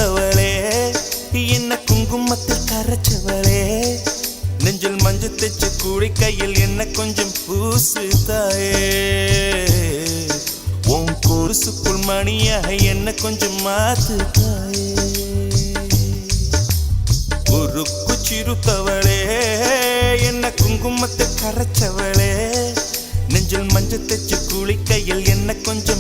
சிறுத்தவளே என்ன குங்குமத்தில் கரைச்சவளே நெஞ்சில் மஞ்சள் தைச்சு கூடி கையில் என்ன கொஞ்சம் பூசு தாயே உன் கொலுசுக்குள் மணியாக என்ன கொஞ்சம் மாத்து தாயே உருக்கு சிறுத்தவளே என்ன குங்குமத்தை கரைச்சவளே நெஞ்சில் மஞ்சள் தைச்சு கூலி கையில் என்ன கொஞ்சம்